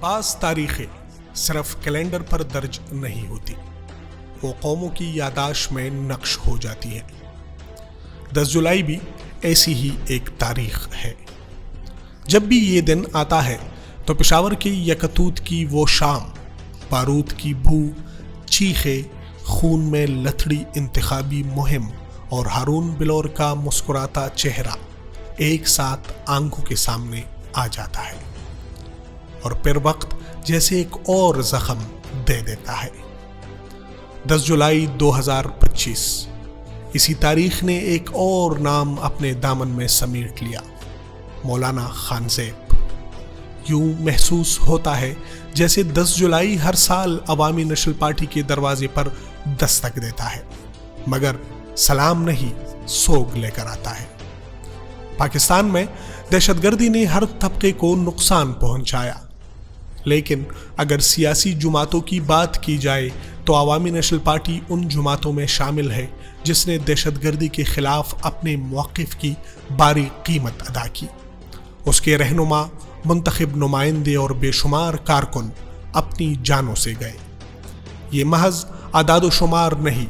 بعض تاریخیں صرف کیلنڈر پر درج نہیں ہوتی، وہ قوموں کی یادداشت میں نقش ہو جاتی ہیں۔ 10 جولائی بھی ایسی ہی ایک تاریخ ہے۔ جب بھی یہ دن آتا ہے تو پشاور کے یکتوت کی وہ شام، بارود کی بو، چیخے، خون میں لتھڑی انتخابی مہم اور ہارون بلور کا مسکراتا چہرہ ایک ساتھ آنکھوں کے سامنے آ جاتا ہے، اور پھر وقت جیسے ایک اور زخم دے دیتا ہے۔ 10 جولائی 2025 اسی تاریخ نے ایک اور نام اپنے دامن میں سمیٹ لیا، مولانا خانزیب۔ یوں محسوس ہوتا ہے جیسے 10 جولائی ہر سال عوامی نیشنل پارٹی کے دروازے پر دستک دیتا ہے، مگر سلام نہیں، سوگ لے کر آتا ہے۔ پاکستان میں دہشت گردی نے ہر طبقے کو نقصان پہنچایا، لیکن اگر سیاسی جماعتوں کی بات کی جائے تو عوامی نیشنل پارٹی ان جماعتوں میں شامل ہے جس نے دہشت گردی کے خلاف اپنے موقف کی باری قیمت ادا کی۔ اس کے رہنما، منتخب نمائندے اور بے شمار کارکن اپنی جانوں سے گئے۔ یہ محض اعداد و شمار نہیں،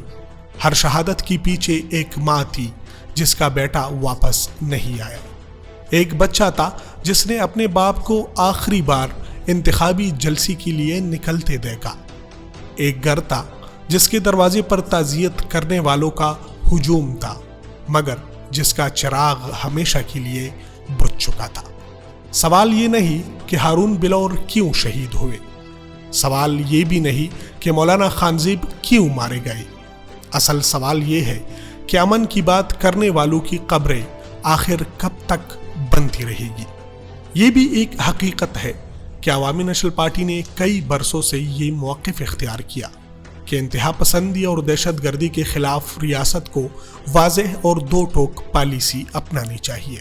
ہر شہادت کی پیچھے ایک ماں تھی جس کا بیٹا واپس نہیں آیا، ایک بچہ تھا جس نے اپنے باپ کو آخری بار انتخابی جلسے کے لیے نکلتے دیکھا، ایک گھر تھا جس کے دروازے پر تعزیت کرنے والوں کا ہجوم تھا، مگر جس کا چراغ ہمیشہ کے لیے بجھ چکا تھا۔ سوال یہ نہیں کہ ہارون بلور کیوں شہید ہوئے، سوال یہ بھی نہیں کہ مولانا خانزیب کیوں مارے گئے، اصل سوال یہ ہے کہ امن کی بات کرنے والوں کی قبریں آخر کب تک بنتی رہے گی۔ یہ بھی ایک حقیقت ہے کہ عوامی نیشنل پارٹی نے کئی برسوں سے یہ موقف اختیار کیا کہ انتہا پسندی اور دہشت گردی کے خلاف ریاست کو واضح اور دو ٹوک پالیسی اپنانی چاہیے۔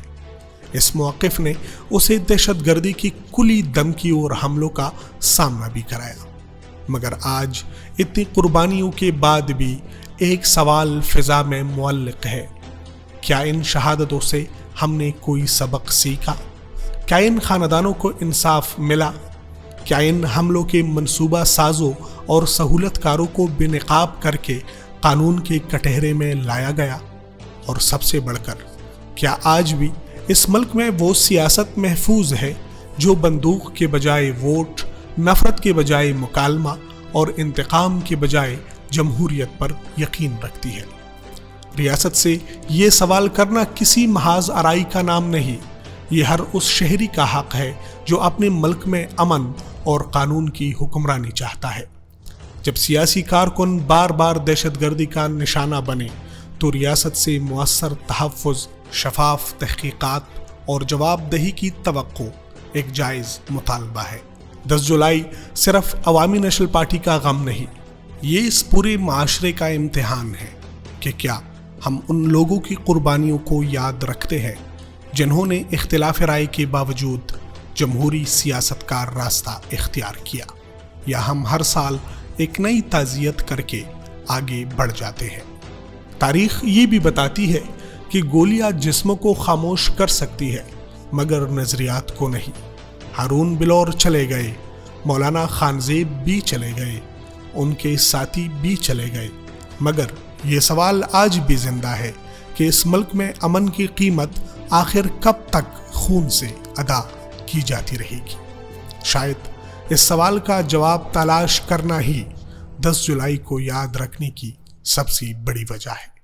اس موقف نے اسے دہشت گردی کی کلی دھمکیوں اور حملوں کا سامنا بھی کرایا، مگر آج اتنی قربانیوں کے بعد بھی ایک سوال فضا میں معلق ہے، کیا ان شہادتوں سے ہم نے کوئی سبق سیکھا؟ کیا ان خاندانوں کو انصاف ملا؟ کیا ان حملوں کے منصوبہ سازوں اور سہولت کاروں کو بے نقاب کر کے قانون کے کٹہرے میں لایا گیا؟ اور سب سے بڑھ کر، کیا آج بھی اس ملک میں وہ سیاست محفوظ ہے جو بندوق کے بجائے ووٹ، نفرت کے بجائے مکالمہ اور انتقام کے بجائے جمہوریت پر یقین رکھتی ہے؟ ریاست سے یہ سوال کرنا کسی محاذ آرائی کا نام نہیں، یہ ہر اس شہری کا حق ہے جو اپنے ملک میں امن اور قانون کی حکمرانی چاہتا ہے۔ جب سیاسی کارکن بار بار دہشت گردی کا نشانہ بنے تو ریاست سے مؤثر تحفظ، شفاف تحقیقات اور جواب دہی کی توقع ایک جائز مطالبہ ہے۔ 10 جولائی صرف عوامی نیشنل پارٹی کا غم نہیں، یہ اس پورے معاشرے کا امتحان ہے کہ کیا ہم ان لوگوں کی قربانیوں کو یاد رکھتے ہیں جنہوں نے اختلاف رائے کے باوجود جمہوری سیاست کا راستہ اختیار کیا، یا ہم ہر سال ایک نئی تعزیت کر کے آگے بڑھ جاتے ہیں۔ تاریخ یہ بھی بتاتی ہے کہ گولیاں جسموں کو خاموش کر سکتی ہے مگر نظریات کو نہیں۔ ہارون بلور چلے گئے، مولانا خانزیب بھی چلے گئے، ان کے ساتھی بھی چلے گئے، مگر یہ سوال آج بھی زندہ ہے کہ اس ملک میں امن کی قیمت آخر کب تک خون سے ادا کی جاتی رہے گی؟ شاید اس سوال کا جواب تلاش کرنا ہی 10 جولائی کو یاد رکھنے کی سب سے بڑی وجہ ہے۔